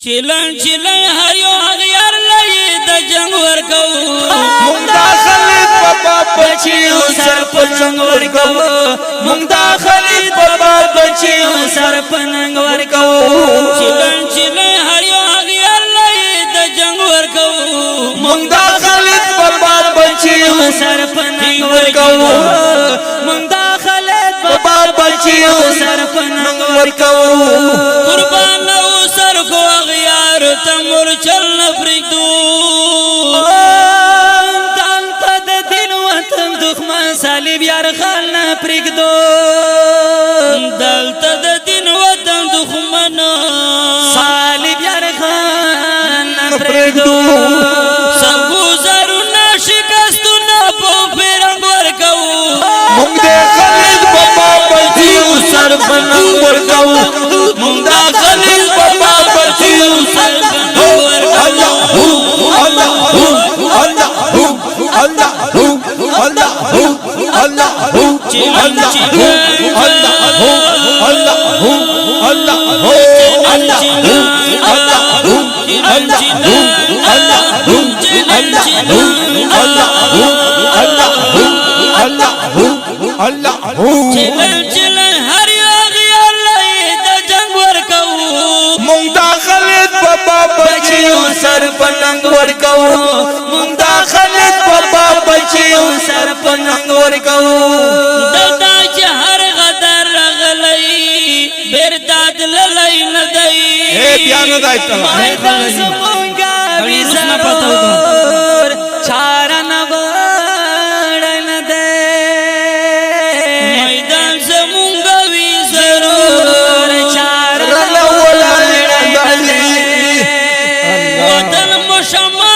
چلن چلن هر یو اغیار لئی د جنگ ورکو مونږ داخلي بابا بچیو سر پننګ ورکو مونږ داخلي بابا بچیو سر پننګ ورکو چلن چلن هر یو اغیار لئی د جنگ ورکو مونږ داخلي بابا بچیو سر پننګ ورکو مونږ داخلي بابا بچیو سر پننګ ورکو قربان او سر کو اغیار تمر چل نفریدو دلته د دین وطن دښمن صلیب یار خال نه پرېږدو دلته د دین وطن دښمن صلیب یار خال نه پرېږدو سبو زرونه شکستونه په فرنګ ورکو مونږ د خالد بابا بچیو سر پننګ ورکو مونږ د خالد بابا بچیو سر پننګ ورکو چلن چلن هر یو اغیار لئی د جنگ ورکو مونږ د خالد بابا بچیو سر پننګ ورکو مونږ د خالد بابا بچیو سر پننګ ورکو دلته چې هر غدر رغلی بیرداد للی نه دی بیا نه دی میدان زمونږه وي ضرور چاره نه وړی نه دی میدان زمونږه وي ضرور چاره نه وړی نه دی وطن مو شمال